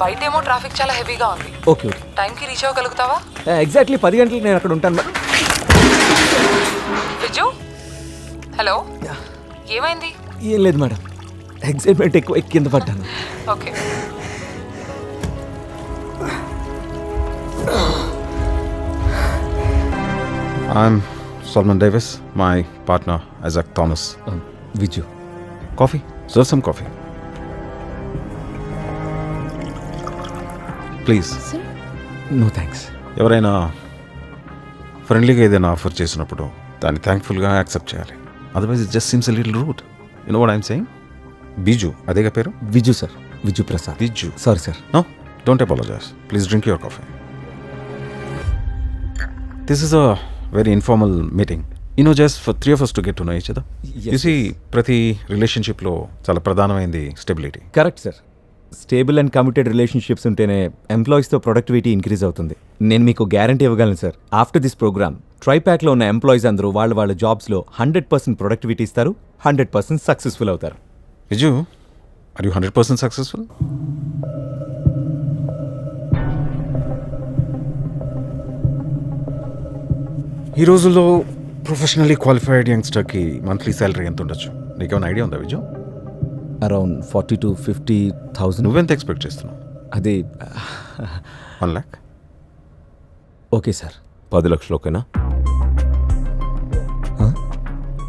బయటేమో traffic చాలా హెవీగా ఉంది. Okay okay. టైంకి రీచ్ అవ్వగలుగుతావా? ఎగ్జాక్ట్లీ 10 గంటలకు నేను అక్కడ ఉంటాను. విజు, హలో, ఏమైంది? ఏం లేదు మేడం, ఎగ్జైట్మెంట్ ఎక్కువ కింద పడ్డాను. Okay. I'm Solomon Davis, my partner Isaac Thomas. Viju, Coffee? Serve some coffee. Please. No thanks. ఎవరైనా ఫ్రెండ్లీగా ఏదైనా ఆఫర్ చేసినప్పుడు దాన్ని థ్యాంక్ఫుల్గా యాక్సెప్ట్ చేయాలి. Otherwise it just seems a little rude. You know what I'm saying? Biju, అదేగా పేరు? Viju sir, Viju Prasad. Biju. Sorry sir. No, don't apologize. Please drink your coffee. This is a very informal meeting. You know, just for 3 of us to get to know each other. Yes, You see, ప్రతి రిలేషన్షిప్లో చాలా ప్రధానమైనది stability. Correct sir. Stable and committed relationships ఉంటేనే ఎంప్లాయీస్తో productivity increase అవుతుంది. నేను మీకు guarantee ఇవ్వగలను sir. After this programme ట్రైప్యాక్లో ఉన్న ఎంప్లాయీస్ అందరూ వాళ్ళ జాబ్స్లో 100% ప్రొడక్టివిటీ ఇస్తారు, 100% సక్సెస్ఫుల్ అవుతారు. Viju, are you 100% successful? ఈ రోజుల్లో ప్రొఫెషనల్లీ క్వాలిఫైడ్ యంగ్స్టర్కి మంత్లీ శాలరీ ఎంత ఉండొచ్చు? నీకేమైనా ఐడియా ఉందా విజు? Around 40,000 to 50,000. నువ్వెంత ఎక్స్పెక్ట్ చేస్తున్నావు? అది 1 lakh? Okay sir. 10 లక్షలు ఓకేనా?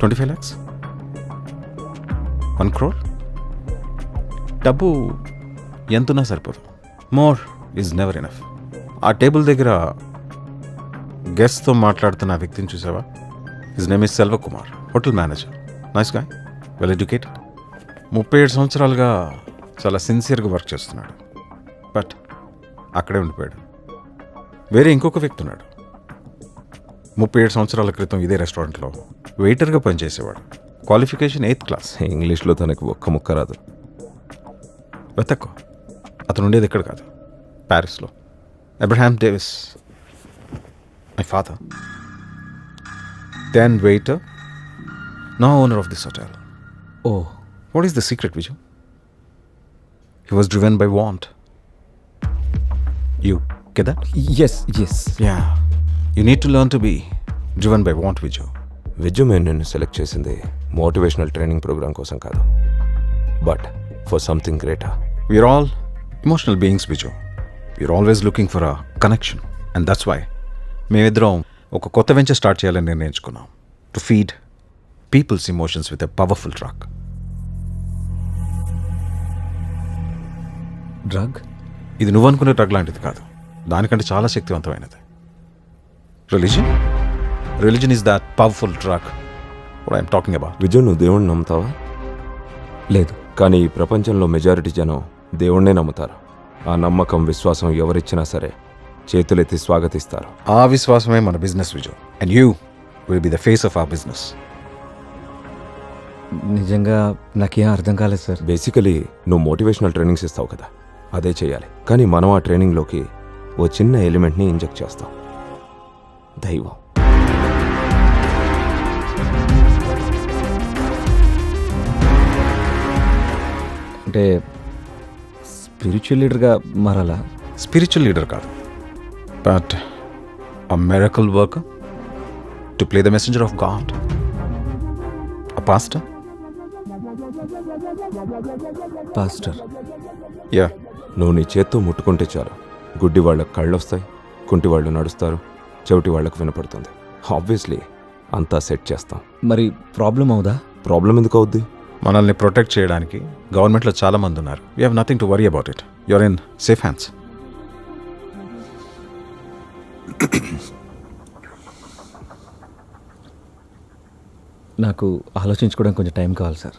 25 lakhs? 1 crore? డబ్బు ఎంతున్నా సరిపోదు. More is never enough. ఆ టేబుల్ దగ్గర గెస్ట్తో మాట్లాడుతున్న ఆ వ్యక్తిని చూసావా? His name is Selva Kumar, hotel manager. Nice guy, well educated. 37 సంవత్సరాలుగా చాలా సిన్సియర్గా వర్క్ చేస్తున్నాడు. బట్ అక్కడే ఉండిపోయాడు. వేరే ఇంకొక వ్యక్తి ఉన్నాడు. 37 సంవత్సరాల క్రితం ఇదే రెస్టారెంట్లో వెయిటర్గా పనిచేసేవాడు. Qualification 8th class. ఇంగ్లీష్లో తనకు ఒక్క ముక్క రాదు. వెతక్కో, అతను ఉండేది ఎక్కడ కాదు, ప్యారిస్లో. Abraham Davis, my father, then waiter, now owner of this hotel. Oh, What is the secret, Viju? He was driven by want. You get that? Yes yes. Yeah. You need to learn to be driven by want, Viju. Viju మేము నిన్ను select చేసింది motivational training program కోసం కాదు, but for something greater. We're all emotional beings, Viju. We're always looking for a connection. And that's why మేమిద్దరం ఒక కొత్త venture start చేయాలని నిర్ణయించుకున్నాం. To feed people's emotions with a powerful drug. Drug? ఇది నువ్వు అనుకునే డ్రగ్ లాంటిది కాదు, దానికంటే చాలా శక్తివంతమైనది. Religion is that powerful drug what I'm talking about. Viju, నువ్వు దేవుణ్ణి నమ్ముతావా? లేదు. కానీ ఈ ప్రపంచంలో మెజారిటీ జనం దేవుణ్ణే నమ్ముతారు. ఆ నమ్మకం, విశ్వాసం ఎవరిచ్చినా సరే చేతులెత్తి స్వాగతిస్తారు. ఆ విశ్వాసమే మన business, Viju. And you will be the face of our business. నిజంగా నాకేం అర్థం కాలేదు సార్. బేసికలీ నువ్వు మోటివేషనల్ ట్రైనింగ్స్ ఇస్తావు కదా, అదే చేయాలి. కానీ మనం ఆ ట్రైనింగ్లోకి ఓ చిన్న ఎలిమెంట్ని ఇంజెక్ట్ చేస్తాం, దైవం. అంటే స్పిరిచువల్ లీడర్గా మారాలా? స్పిరిచువల్ లీడర్ కాదు, but a miracle worker to play the messenger of God. A pastor. Pastor? Yeah. నువ్వు నీ చేత్తో ముట్టుకుంటే చాలు, గుడ్డి వాళ్ళకి కళ్ళు వస్తాయి, కుంటి వాళ్ళు నడుస్తారు, చెవిటి వాళ్ళకు వినపడుతుంది. ఆబ్వియస్లీ అంతా సెట్ చేస్తాం. మరి ప్రాబ్లం అవుదా? ప్రాబ్లం ఎందుకు అవుద్ది? మనల్ని ప్రొటెక్ట్ చేయడానికి గవర్నమెంట్లో చాలా మంది ఉన్నారు. We have nothing to worry about it. You're in safe hands. నాకు ఆలోచించుకోవడానికి కొంచెం టైం కావాలి సార్.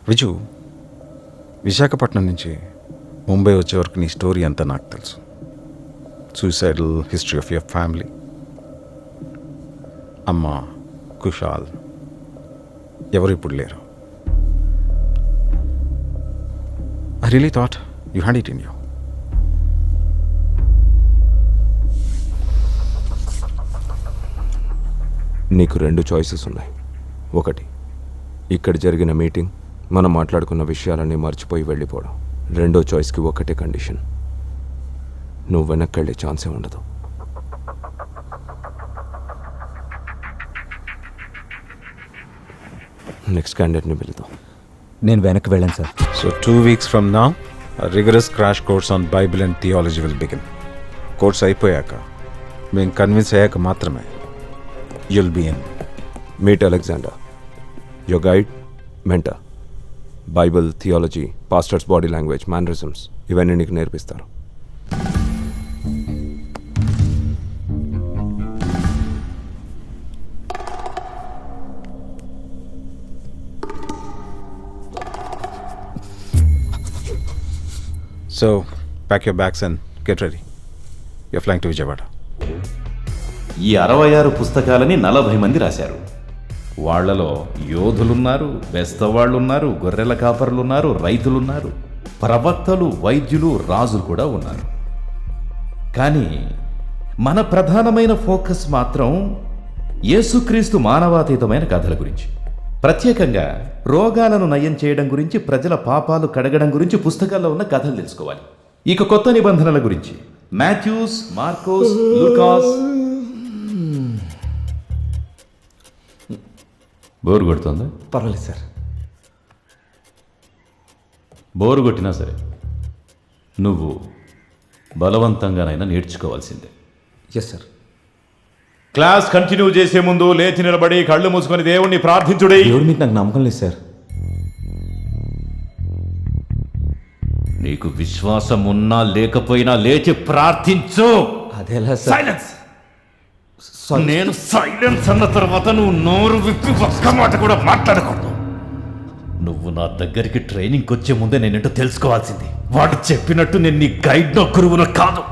విజు, విశాఖపట్నం నుంచి ముంబై వచ్చే వరకు నీ స్టోరీ అంతా నాకు తెలుసు. Suicidal history of your family, అమ్మ కుషాల్ ఎవరు ఇప్పుడు లేరు. I really thought you had it in you. నీకు 2 చాయిసెస్ ఉన్నాయి. ఒకటి, ఇక్కడ జరిగిన మీటింగ్ మనం మాట్లాడుకున్న విషయాలన్నీ మర్చిపోయి వెళ్ళిపోవడం. రెండో చాయిస్కి ఒకటే కండిషన్, నువ్వు వెనక్కి వెళ్ళే ఛాన్సే ఉండదు. నెక్స్ట్ క్యాండిడేట్ని పిలుద్దాం. నేను వెనక్కి వెళ్ళాను sir. So 2 weeks from now, a rigorous crash course on Bible and theology will begin. Course అయిపోయాక, మేము కన్విన్స్ అయ్యాక మాత్రమే you'll be in. Meet Alexander, your guide, mentor. Bible, theology, pastors body language, mannerisms ఇవన్నీ నీకు నేర్పిస్తారు. So pack your bags and get ready. You're flying to Vijayawada. ఈ 66 పుస్తకాలని 40 మంది రాశారు. వాళ్లలో యోధులున్నారు, బెస్తవాళ్లున్నారు, గొర్రెల కాపరులున్నారు, రైతులున్నారు, ప్రవక్తలు, వైద్యులు, రాజులు కూడా ఉన్నారు. కానీ మన ప్రధానమైన ఫోకస్ మాత్రం యేసుక్రీస్తు మానవాతీతమైన కథల గురించి. ప్రత్యేకంగా రోగాలను నయం చేయడం గురించి, ప్రజల పాపాలు కడగడం గురించి పుస్తకాల్లో ఉన్న కథలు తెలుసుకోవాలి. ఇక కొత్త నిబంధనల గురించి మాథ్యూస్, మార్కోస్, లూకాస్. బోరు కొడుతుందా? పర్వాలేదు సార్. బోరు కొట్టినా సరే నువ్వు బలవంతంగానైనా నేర్చుకోవాల్సిందే. Yes sir. క్లాస్ కంటిన్యూ చేసే ముందు లేచి నిలబడి కళ్ళు మూసుకొని దేవుణ్ణి ప్రార్థించుడే. దేవుడి మీద నాకు నమ్మకం లేదు సార్. నీకు విశ్వాసం ఉన్నా లేకపోయినా లేచి ప్రార్థించు. అదేలా సార్? సైలెన్స్. నేను సైలెన్స్ అన్న తర్వాత నువ్వు నోరు విప్పి ఒక్క మాట కూడా మాట్లాడకూడదు. నువ్వు నా దగ్గరికి ట్రైనింగ్కి వచ్చే ముందే నేనేంటో తెలుసుకోవాల్సింది. వాడు చెప్పినట్టు నేను నీ గైడ్నో గురువునో కాదు.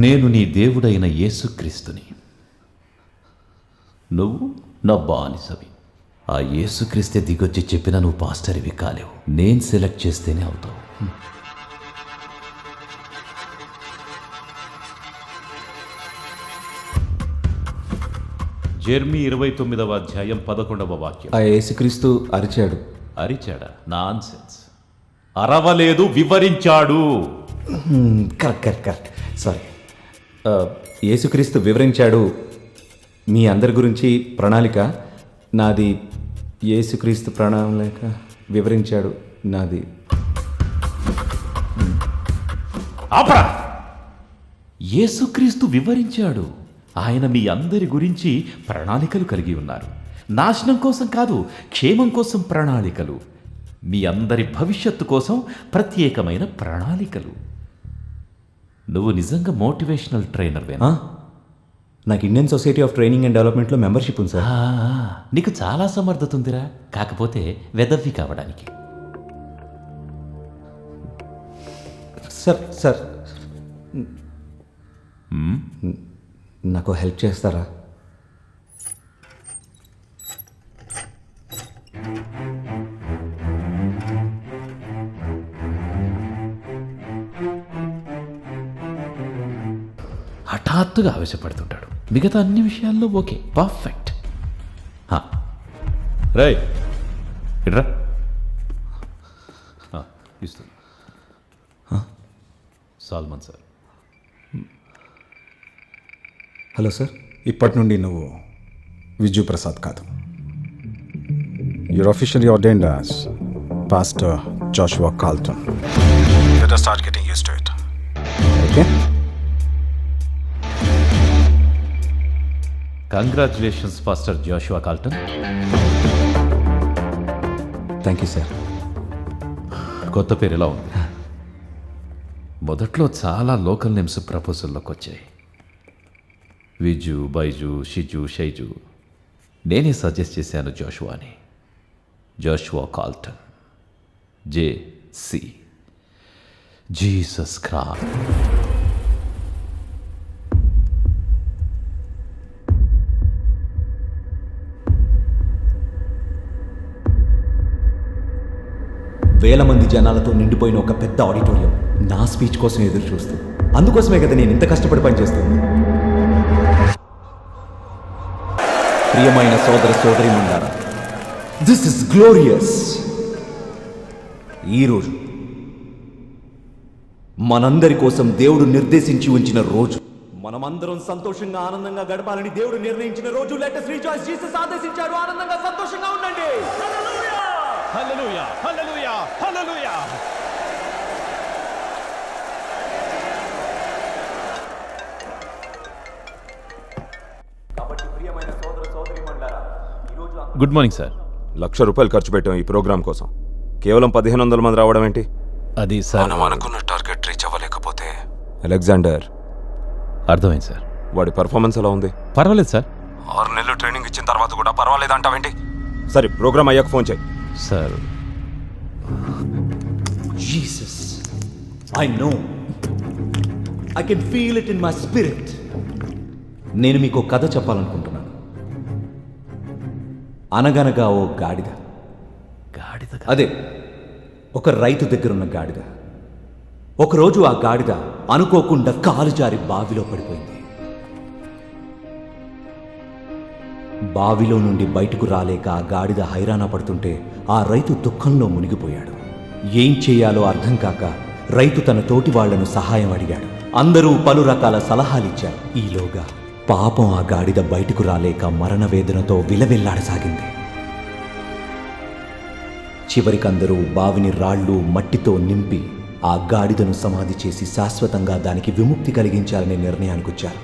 నేను నీ దేవుడైన యేసుక్రీస్తుని, నువ్వు నా బానిసవి. ఆ యేసుక్రీస్తే దిగొచ్చి చెప్పినా నువ్వు పాస్టర్వి కాలేవు. నేను సెలెక్ట్ చేస్తేనే అవుతావు. జెర్మీ 29వ అధ్యాయం 11వ వాక్యం. ఆ యేసుక్రీస్తు అరిచాడు. అరిచాడా? నాన్సెన్స్. అరవలేదు, వివరించాడు. కరెక్ట్. సారీ. యేసుక్రీస్తు వివరించాడు మీ అందరి గురించి ప్రణాళిక. నాది యేసుక్రీస్తు ప్రణాళిక వివరించాడు నాది. ఆపరా! యేసుక్రీస్తు వివరించాడు. ఆయన మీ అందరి గురించి ప్రణాళికలు కలిగి ఉన్నారు. నాశనం కోసం కాదు, క్షేమం కోసం ప్రణాళికలు. మీ అందరి భవిష్యత్తు కోసం ప్రత్యేకమైన ప్రణాళికలు. నువ్వు నిజంగా మోటివేషనల్ ట్రైనర్వేనా? నాకు Indian society of training and డెవలప్మెంట్లో మెంబర్షిప్ ఉంది సార్. నీకు చాలా సమర్థత ఉందిరా, కాకపోతే వెదవ్వి కావడానికి. సార్ నాకు హెల్ప్ చేస్తారా? హఠాత్తుగా ఆవేశపడుతుంటాడు. మిగతా అన్ని విషయాల్లో ఓకే, పర్ఫెక్ట్. రై ఇట్రా. ఇస్తుంది సాల్మన్ సార్. Hello sir. ఇప్పటి నుండి నువ్వు విజు ప్రసాద్ కాదు. You're officially ordained as Pastor Joshua Carlton. Let us start getting used to it. Okay? Congratulations pastor Joshua Carlton. Thank you sir. కొత్త పేరు ఎలా ఉంది? మొదట్లో చాలా లోకల్ నేమ్స్ ప్రపోజల్లోకి వచ్చాయి. విజు, బైజు, షిజు, షైజు. నేనే సజెస్ట్ చేశాను జోషువాని. Joshua Colton, JC, Jesus Christ. వేల మంది జనాలతో నిండిపోయిన ఒక పెద్ద ఆడిటోరియం నా స్పీచ్ కోసం ఎదురు చూస్తూ. అందుకోసమే కదా నేను ఇంత కష్టపడి పనిచేస్తుంది. ప్రియమైన సోదర సోదరీమణులారా, దిస్ ఇస్ గ్లోరియస్. ఈరోజు మనందరి కోసం దేవుడు నిర్దేశించి ఉంచిన రోజు, మనమందరం సంతోషంగా ఆనందంగా గడపాలని దేవుడు నిర్ణయించిన రోజు. Let us rejoice. జీసస్ ఆదేశించాడు, ఆనందంగా సంతోషంగా ఉండండి. Hallelujah hallelujah hallelujah. Good morning sir. ₹1,00,000 ఖర్చు పెట్టాం ఈ ప్రోగ్రామ్ కోసం. కేవలం 1,500 మంది రావడం ఏంటి? అది సార్, మనం అనుకున్న టార్గెట్ రీచ్ అవ్వలేకపోతే అలెగ్జాండర్, అర్థమైంది సార్. వాడి పర్ఫార్మెన్స్ ఎలా ఉంది? పర్వాలేదు సార్. 6 నెలలు ట్రైనింగ్ ఇచ్చిన తర్వాత కూడా పర్వాలేదు అంటావేంటి? సరే, ప్రోగ్రామ్ అయ్యాక ఫోన్ చేయి. Sir Jesus, I know. I can feel it in my spirit. నేను మీకు కథ చెప్పాలనుకుంటున్నాను. అనగనగా ఓ గాడిద. అదే, ఒక రైతు దగ్గరున్న గాడిద. ఒకరోజు ఆ గాడిద అనుకోకుండా కాలు జారి బావిలో పడిపోయింది. బావిలో నుండి బయటకు రాలేక ఆ గాడిద హైరాణ పడుతుంటే ఆ రైతు దుఃఖంలో మునిగిపోయాడు. ఏం చేయాలో అర్థం కాక రైతు తన తోటి వాళ్లను సహాయం అడిగాడు. అందరూ పలు రకాల సలహాలిచ్చారు. ఈలోగా పాపం ఆ గాడిద బయటకు రాలేక మరణ వేదనతో విలవిల్లాడసాగింది. చివరికందరూ బావిని రాళ్ళు మట్టితో నింపి ఆ గాడిదను సమాధి చేసి శాశ్వతంగా దానికి విముక్తి కలిగించాలనే నిర్ణయానికొచ్చారు.